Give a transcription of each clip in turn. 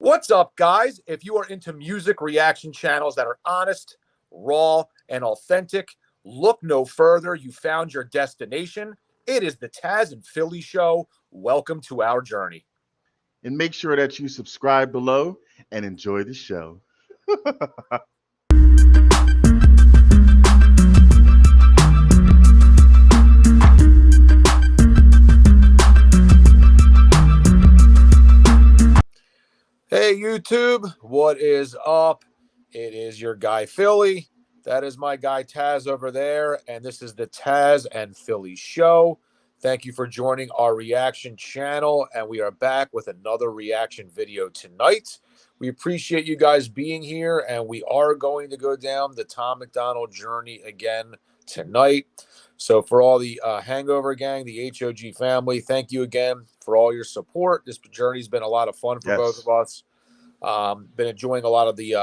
What's up, guys? If you are into music reaction channels that are honest, raw, and authentic, look no further. You found your destination. It is the Tazzz and Philly Show. Welcome to our journey. And make sure that you subscribe below and enjoy the show. Hey, YouTube, what is up? It is your guy, Philly. That is my guy, Tazzz, over there. And this is the Tazzz and Philly Show. Thank you for joining our reaction channel. And we are back with another reaction video tonight. We appreciate you guys being here. And we are going to go down the Tom MacDonald journey again tonight. So for all the Hangover gang, the HOG family, thank you again for all your support. This journey's been a lot of fun for both of us. Been enjoying a lot of the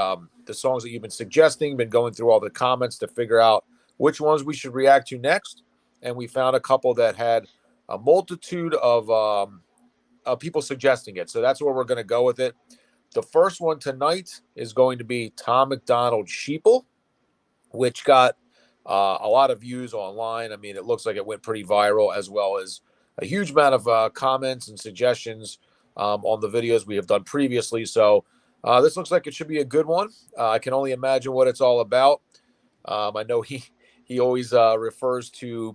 songs that you've been suggesting, been going through all the comments to figure out which ones we should react to next. And we found a couple that had a multitude of people suggesting it. So that's where we're going to go with it. The first one tonight is going to be Tom MacDonald Sheeple, which got a lot of views online. I mean, it looks like it went pretty viral, as well as a huge amount of comments and suggestions on the videos we have done previously. So this looks like it should be a good one. I can only imagine what it's all about. I know he always refers to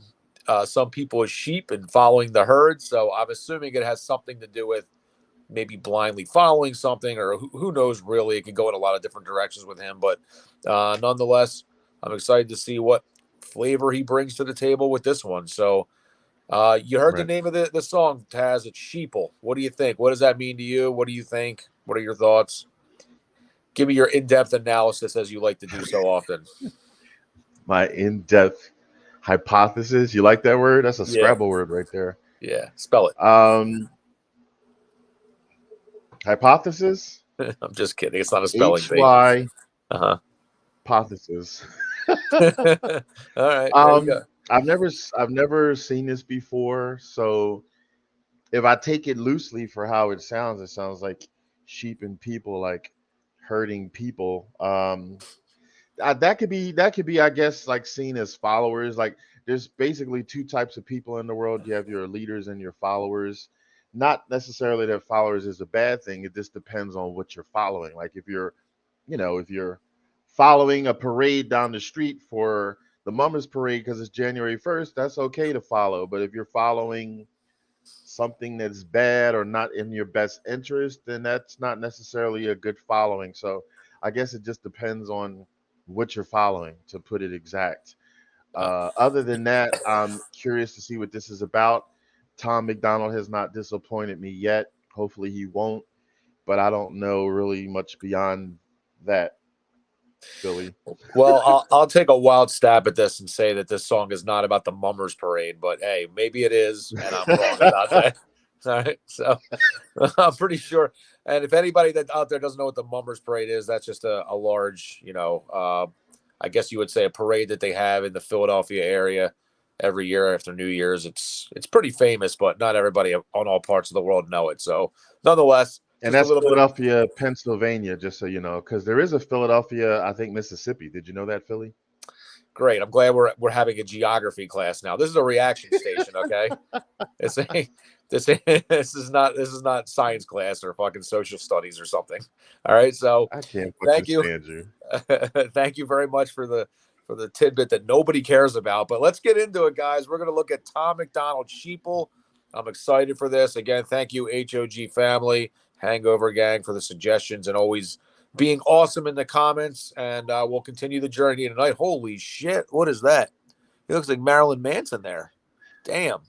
some people as sheep and following the herd. So I'm assuming it has something to do with maybe blindly following something, or who knows, really. It could go in a lot of different directions with him. But nonetheless, I'm excited to see what flavor he brings to the table with this one. So you heard the name of the song, Tazzz. It's Sheeple. What do you think? What does that mean to you? What do you think? What are your thoughts? Give me your in-depth analysis, as you like to do so often. My in-depth hypothesis. You like that word? That's a Scrabble word right there. Yeah, spell it. Hypothesis? I'm just kidding. It's not a spelling thing. H-Y hypothesis. All right. There you go. I've never seen this before, so if I take it loosely for how it sounds like sheep and people, like herding people. That could be, I guess, like seen as followers. Like there's basically two types of people in the world. You have your leaders and your followers. Not necessarily that followers is a bad thing. It just depends on what you're following. Like if you're following a parade down the street for the Mummers Parade because it's January 1st, that's okay to follow. But if you're following something that's bad or not in your best interest, then that's not necessarily a good following. So I guess it just depends on what you're following, to put it exact. Other than that, I'm curious to see what this is about. Tom MacDonald has not disappointed me yet. Hopefully he won't, but I don't know really much beyond that. Philly. Well, I'll take a wild stab at this and say that this song is not about the Mummers Parade, but hey, maybe it is, and I'm wrong about that. All right, so I'm pretty sure. And if anybody that out there doesn't know what the Mummers Parade is, that's just a large, I guess you would say a parade that they have in the Philadelphia area every year after New Year's. It's pretty famous, but not everybody on all parts of the world know it. So nonetheless. And that's Philadelphia, Pennsylvania, just so you know, because there is a Philadelphia, I think, Mississippi. Did you know that, Philly? Great. I'm glad we're having a geography class now. This is a reaction station, okay? This is not science class or fucking social studies or something. All right. So I can't thank you. Thank you very much for the tidbit that nobody cares about. But let's get into it, guys. We're gonna look at Tom MacDonald Sheeple. I'm excited for this. Again, thank you, HOG family, Hangover gang, for the suggestions and always being awesome in the comments. And we'll continue the journey tonight. Holy shit. What is that? He looks like Marilyn Manson there. Damn.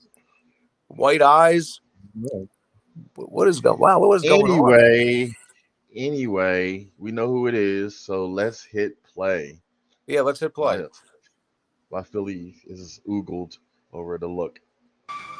White eyes. What is going? Wow. What was going on? Anyway, we know who it is. So let's hit play. Yeah, let's hit play. While Philly is oogled over the look.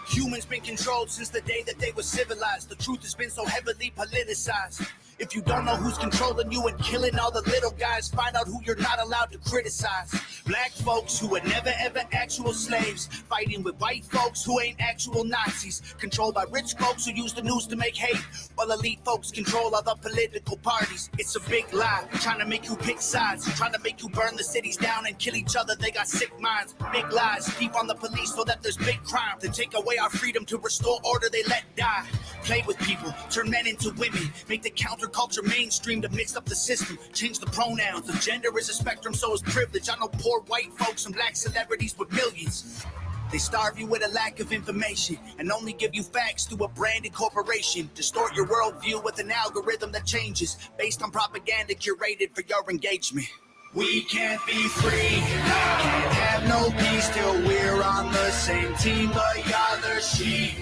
Humans been controlled since the day that they were civilized. The truth has been so heavily politicized. If you don't know who's controlling you and killing all the little guys, find out who you're not allowed to criticize. Black folks who were never ever actual slaves, fighting with white folks who ain't actual Nazis, controlled by rich folks who use the news to make hate, while elite folks control other political parties. It's a big lie, trying to make you pick sides, trying to make you burn the cities down and kill each other. They got sick minds, big lies, deep on the police so that there's big crime. To take away our freedom, to restore order, they let die. Play with people, turn men into women, make the counterculture mainstream to mix up the system, change the pronouns. The gender is a spectrum, so is privilege. I know poor white folks and black celebrities with millions. They starve you with a lack of information and only give you facts through a branded corporation. Distort your worldview with an algorithm that changes based on propaganda curated for your engagement. We can't be free, can't have no peace till we're on the same team, but y'all are sheep.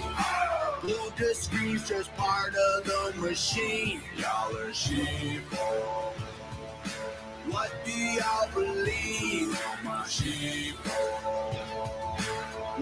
Blue to screen's just part of the machine. Y'all are sheep. What do y'all believe? My sheep.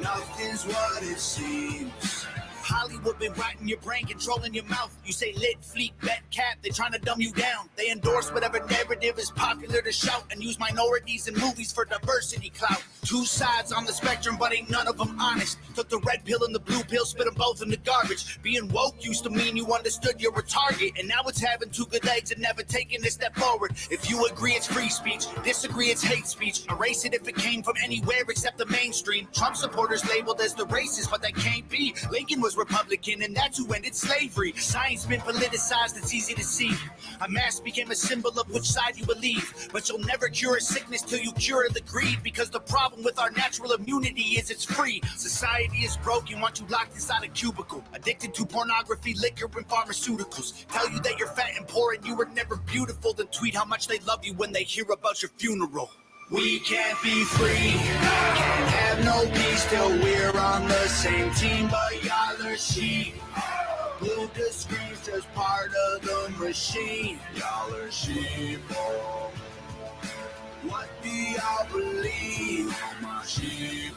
Nothing's what it seems. Hollywood been rotting your brain, controlling your mouth. You say lit, fleek, bet, cap, they trying to dumb you down. They endorse whatever narrative is popular to shout and use minorities in movies for diversity clout. Two sides on the spectrum, but ain't none of them honest. Took the red pill and the blue pill, spit them both in the garbage. Being woke used to mean you understood you're a target, and now it's having two good legs and never taking a step forward. If you agree, it's free speech. Disagree, it's hate speech. Erase it if it came from anywhere except the mainstream. Trump supporters labeled as the racist, but that can't be. Lincoln was Republican, and that's who ended slavery. Science been politicized, it's easy to see. A mask became a symbol of which side you believe. But you'll never cure a sickness till you cure the greed, because the problem with our natural immunity is it's free. Society is broken, want you locked inside a cubicle, addicted to pornography, liquor, and pharmaceuticals. Tell you that you're fat and poor and you were never beautiful, then tweet how much they love you when they hear about your funeral. We can't be free, can't have no peace till we're on the same team, but y'all are sheep. Blue to screen's just part of the machine. Y'all are sheep. What do y'all believe? My sheep.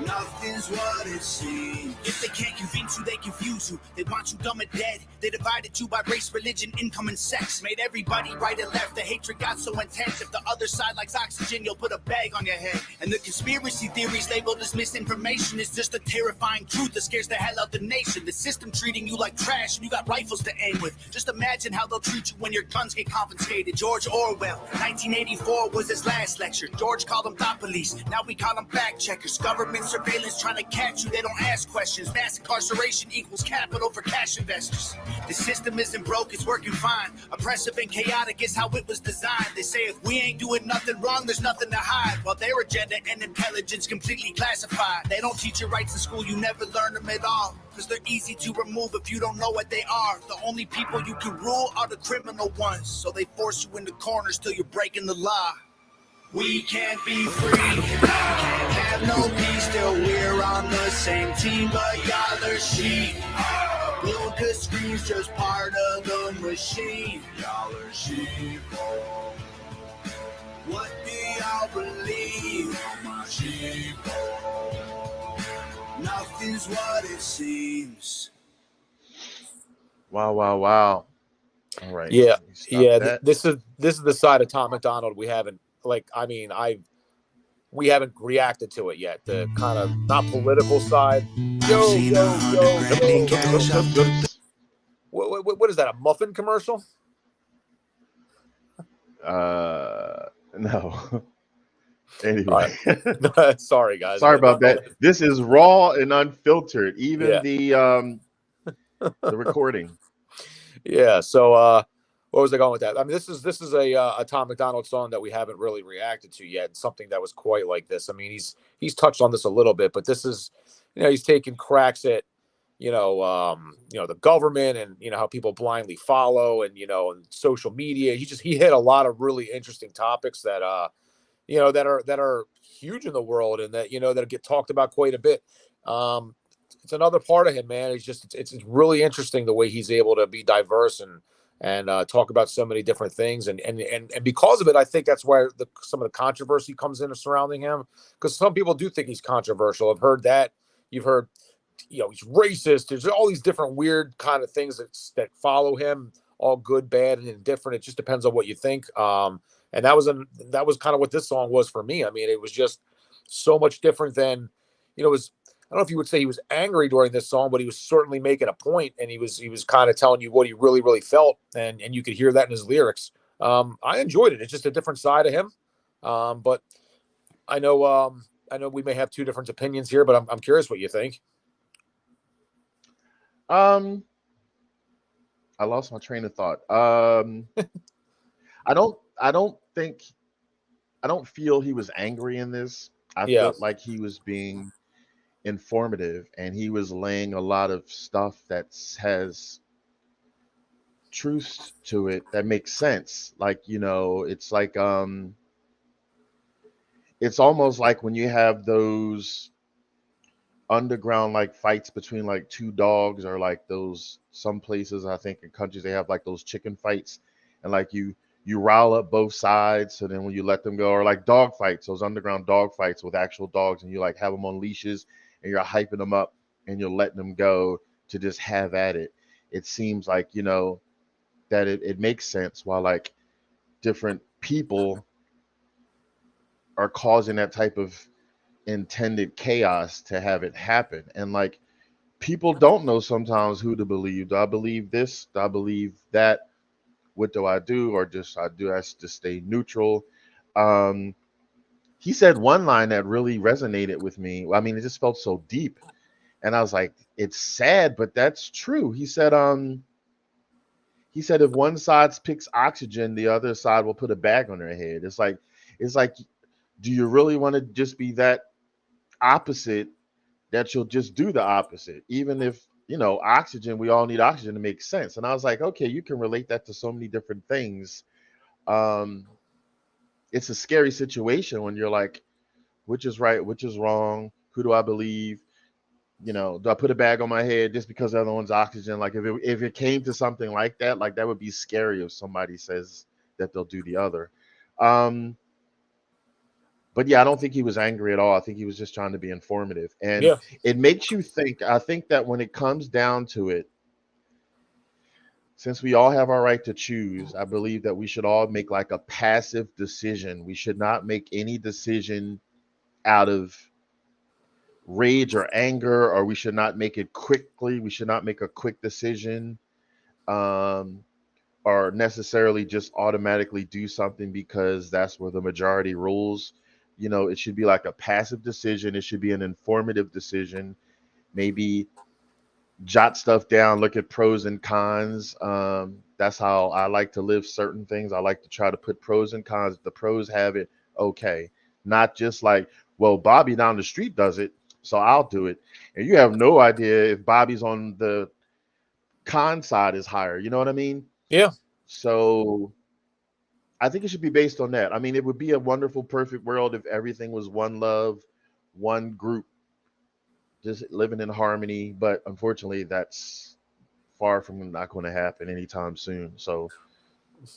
Nothing's what it seems. If they can't convince you, they confuse you. They want you dumb and dead. They divided you by race, religion, income, and sex. Made everybody right and left. The hatred got so intense. If the other side likes oxygen, you'll put a bag on your head. And the conspiracy theories labeled as misinformation is just a terrifying truth that scares the hell out the nation. The system treating you like trash and you got rifles to aim with. Just imagine how they'll treat you when your guns get confiscated. George Orwell, 1984 was his last lecture. George called them thought police. Now we call them fact checkers. Government surveillance trying to catch you, they don't ask questions. Mass incarceration equals capital for cash investors. The system isn't broke, it's working fine. Oppressive and chaotic is how it was designed. They say if we ain't doing nothing wrong, there's nothing to hide. While their agenda and intelligence completely classified. They don't teach you rights in school, you never learn them at all. Cause they're easy to remove if you don't know what they are. The only people you can rule are the criminal ones. So they force you into corners till you're breaking the law. We can't be free, can't have no peace till we're on the same team, but y'all are sheep. Blue to screen's just part of the machine. Y'all are sheep. What do y'all believe? My sheep. Nothing's what it seems. Wow, wow, wow. All right. Yeah, yeah. That. This is the side of Tom MacDonald we haven't we haven't reacted to it yet. The kind of not political side. Yo. What is that? A muffin commercial? No. Anyway, sorry guys. Sorry about that. This is raw and unfiltered. Even the recording. Yeah. So where was I going with that? I mean, this is a Tom MacDonald song that we haven't really reacted to yet. Something that was quite like this. I mean, he's touched on this a little bit, but this is, he's taking cracks at, the government and, how people blindly follow and, and social media. He hit a lot of really interesting topics that, that are huge in the world and that, that get talked about quite a bit. It's another part of him, man. It's really interesting the way he's able to be diverse and talk about so many different things. And because of it, I think that's where some of the controversy comes in surrounding him, because some people do think he's controversial. I've heard that. You've heard he's racist. There's all these different weird kind of things that follow him, all good, bad, and indifferent. It just depends on what you think. And that was kind of what this song was for me. I mean, it was just so much different than, it was. I don't know if you would say he was angry during this song, but he was certainly making a point, and he was kind of telling you what he really, really felt, and you could hear that in his lyrics. I enjoyed it. It's just a different side of him. But I know we may have two different opinions here, but I'm curious what you think. I lost my train of thought. I don't feel he was angry in this. I felt like he was being informative, and he was laying a lot of stuff that has truth to it that makes sense. Like, it's like it's almost like when you have those underground like fights between like two dogs, or like those, some places I think in countries they have like those chicken fights, and like you rile up both sides, so then when you let them go, or like dog fights, those underground dog fights with actual dogs, and you like have them on leashes and you're hyping them up and you're letting them go to just have at it. It seems like, that it makes sense while like different people are causing that type of intended chaos to have it happen. And like, people don't know sometimes who to believe. Do I believe this? Do I believe that? What do I do? Or just I just stay neutral. He said one line that really resonated with me. I mean, it just felt so deep. And I was like, it's sad, but that's true. He said if one side picks oxygen, the other side will put a bag on their head. It's like, do you really want to just be that opposite, that you'll just do the opposite? Even if, oxygen, we all need oxygen to make sense. And I was like, okay, you can relate that to so many different things. It's a scary situation when you're like, which is right, which is wrong? Who do I believe? Do I put a bag on my head just because the other one's oxygen? Like if it came to something like that would be scary if somebody says that they'll do the other. But yeah, I don't think he was angry at all. I think he was just trying to be informative. And it makes you think. I think that when it comes down to it, since we all have our right to choose, I believe that we should all make like a passive decision. We should not make any decision out of rage or anger, or we should not make it quickly. We should not make a quick decision, or necessarily just automatically do something because that's where the majority rules. It should be like a passive decision. It should be an informative decision. Maybe jot stuff down, look at pros and cons. That's how I like to live certain things. I like to try to put pros and cons. If the pros have it, okay. Not just like, well, Bobby down the street does it, so I'll do it. And you have no idea if Bobby's on the con side is higher. You know what I mean? Yeah. So I think it should be based on that. I mean, it would be a wonderful, perfect world if everything was one love, one group, just living in harmony. But unfortunately, that's far from not going to happen anytime soon. So,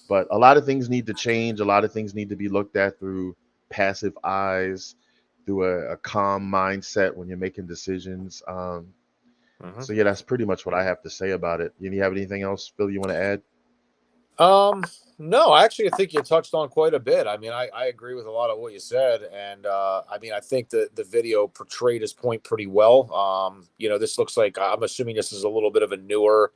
but a lot of things need to change. A lot of things need to be looked at through passive eyes, through a calm mindset when you're making decisions. So yeah, that's pretty much what I have to say about it. You have anything else, Phil, you want to add? No, actually, I think you touched on quite a bit. I mean, I agree with a lot of what you said. And, I mean, I think the video portrayed his point pretty well. This looks like, I'm assuming this is a little bit of a newer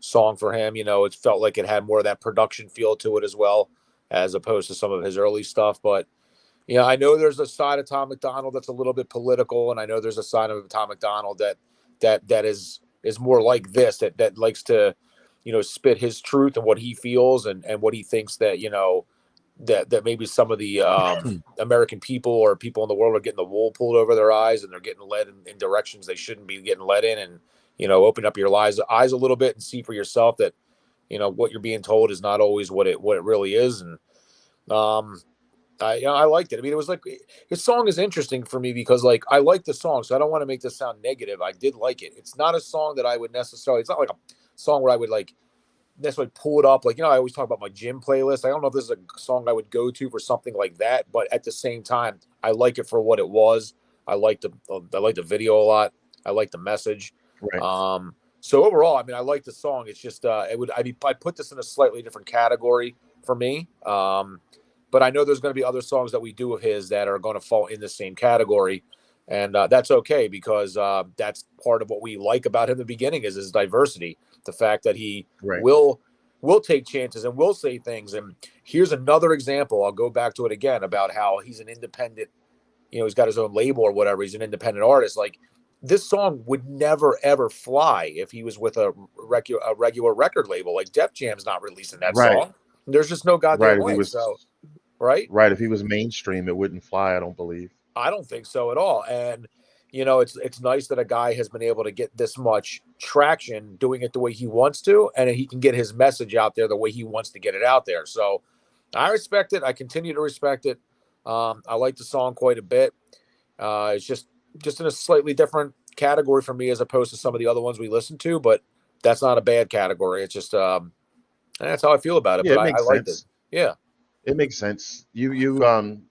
song for him. It felt like it had more of that production feel to it as well, as opposed to some of his early stuff. But, I know there's a side of Tom MacDonald that's a little bit political. And I know there's a side of Tom MacDonald that is more like this, that likes to, spit his truth and what he feels and what he thinks that, that maybe some of the American people or people in the world are getting the wool pulled over their eyes, and they're getting led in directions they shouldn't be getting led in. And, open up your eyes a little bit and see for yourself that, what you're being told is not always what it really is. And I liked it. I mean, it was like, his song is interesting for me because, like, I like the song, so I don't want to make this sound negative. I did like it. It's not a song that I would necessarily, it's not like a song where I would like necessarily pull it up. Like, I always talk about my gym playlist. I don't know if this is a song I would go to for something like that, but at the same time, I like it for what it was. I like the video a lot. I like the message. Right. So overall, I mean, I like the song. It's just I put this in a slightly different category for me. But I know there's going to be other songs that we do of his that are going to fall in the same category, and that's okay because that's part of what we like about him in the beginning is his diversity, the fact that he will take chances and will say things. And here's another example. I'll go back to it again about how he's an independent, he's got his own label or whatever. He's an independent artist. Like this song would never, ever fly if he was with a regular record label. Like Def Jam's not releasing that song. There's just no goddamn way. Right. If he was mainstream, it wouldn't fly, I don't believe. I don't think so at all. And, it's nice that a guy has been able to get this much traction doing it the way he wants to, and he can get his message out there the way he wants to get it out there. So I respect it. I continue to respect it. I like the song quite a bit. It's just in a slightly different category for me as opposed to some of the other ones we listen to, but that's not a bad category. It's just that's how I feel about it. Yeah, but it makes I liked it. sense. Yeah. It makes sense. You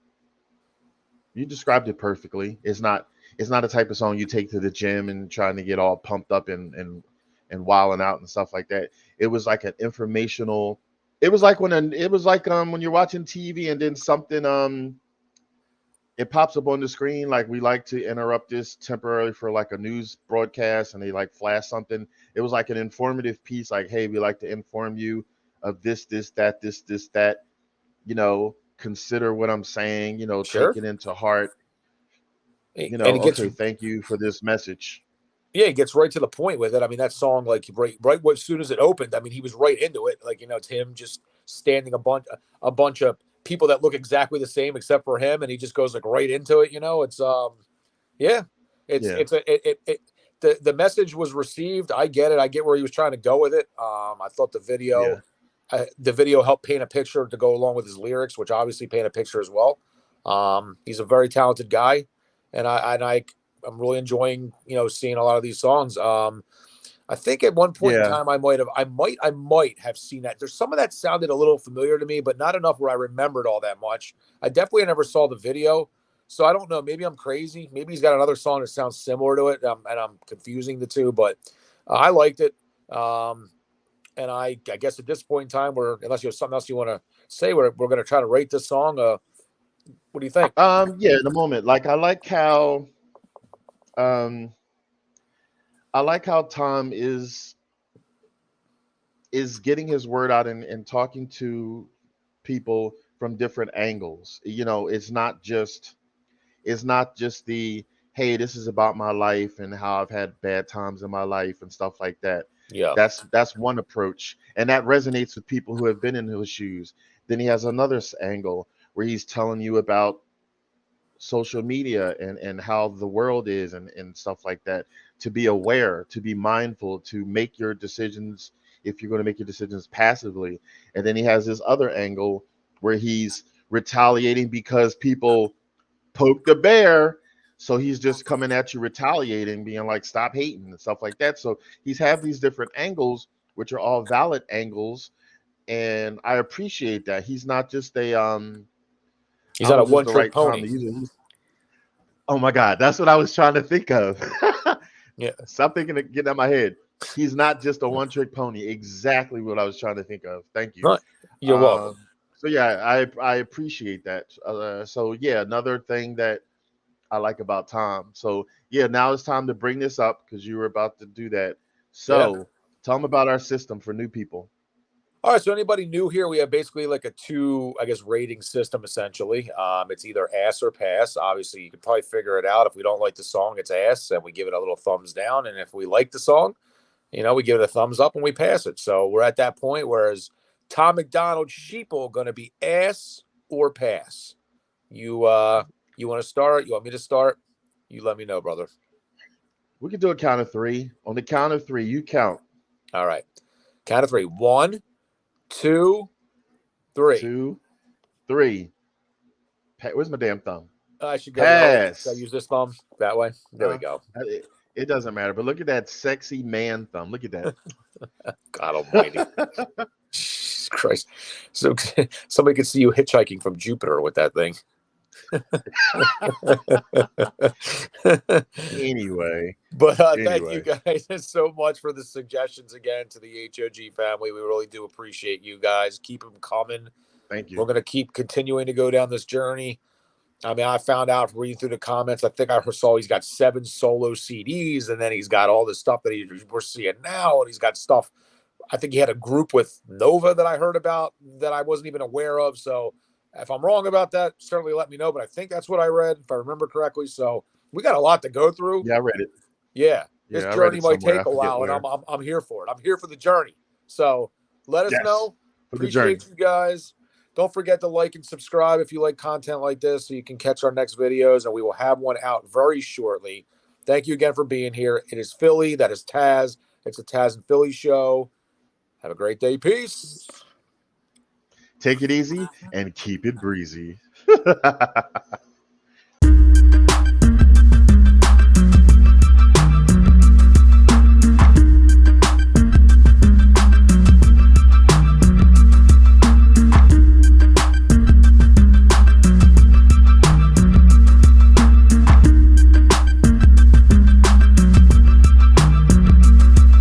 described it perfectly. It's not a type of song you take to the gym and trying to get all pumped up and wilding out and stuff like that. It was like an informational. It was like when you're watching TV and then something it pops up on the screen, like we like to interrupt this temporarily for like a news broadcast and they like flash something. It was like an informative piece, like, hey, we like to inform you of this, that, consider what I'm saying, Sure. take it into heart. Thank you for this message. Yeah, he gets right to the point with it. I mean, that song, like right as soon as it opened, I mean, he was right into it. Like, it's him just standing a bunch of people that look exactly the same except for him, and he just goes like right into it. It's the message was received. I get it. I get where he was trying to go with it. I thought the video helped paint a picture to go along with his lyrics, which obviously paint a picture as well. He's a very talented guy, and I'm really enjoying, seeing a lot of these songs. I think at one point in time, I might have seen that. There's some of that sounded a little familiar to me, but not enough where I remembered all that much. I definitely never saw the video, so I don't know. Maybe I'm crazy. Maybe he's got another song that sounds similar to it, and I'm confusing the two. But I liked it, and I guess at this point in time, unless you have something else you want to say, we're going to try to rate this song. What do you think? In a moment. Like I like how Tom is getting his word out and talking to people from different angles. It's not just the, hey, this is about my life and how I've had bad times in my life and stuff like that. Yeah. That's one approach. And that resonates with people who have been in his shoes. Then he has another angle where he's telling you about social media and how the world is and stuff like that, to be aware, to be mindful, to make your decisions, if you're going to make your decisions passively. And then he has this other angle where he's retaliating because people poke the bear, so he's just coming at you retaliating, being like, stop hating and stuff like that. So he's have these different angles, which are all valid angles, and I appreciate that. He's not just a he's not a one-trick pony. Oh my God, that's what I was trying to think of. Yeah, stop thinking of getting out of my head. He's not just a one-trick pony. Exactly what I was trying to think of. Thank you. Right. You're welcome. So yeah, I appreciate that. Another thing that I like about Tom. So yeah, now it's time to bring this up because you were about to do that. So tell them about our system for new people. All right, so anybody new here, we have basically like a 2, rating system essentially. It's either ass or pass. Obviously, you can probably figure it out. If we don't like the song, it's ass, and we give it a little thumbs down. And if we like the song, we give it a thumbs up and we pass it. So we're at that point. Whereas Tom MacDonald Sheeple going to be ass or pass. You want to start? You want me to start? You let me know, brother. We can do a count of 3. On the count of 3, you count. All right. Count of 3. 1, 2, 3. 2, 3. Where's my damn thumb? I should go. Pass. Should I use this thumb that way? There we go. It doesn't matter, but look at that sexy man thumb. Look at that. God almighty. Jesus Christ. So somebody could see you hitchhiking from Jupiter with that thing. Anyway. But thank you guys so much for the suggestions again to the HOG family. We really do appreciate you guys. Keep them coming. Thank you. We're going to keep continuing to go down this journey. I mean, I found out reading through the comments, I think I saw he's got 7 solo CDs, and then he's got all this stuff that we're seeing now, and he's got stuff. I think he had a group with Nova that I heard about that I wasn't even aware of. So if I'm wrong about that, certainly let me know. But I think that's what I read, if I remember correctly. So we got a lot to go through. Yeah, I read it. Yeah, this journey might take a while, where. and I'm here for it. I'm here for the journey. So let us know. Appreciate you guys. Don't forget to like and subscribe if you like content like this so you can catch our next videos, and we will have one out very shortly. Thank you again for being here. It is Philly. That is Tazzz. It's a Tazzz and Philly show. Have a great day. Peace. Take it easy and keep it breezy.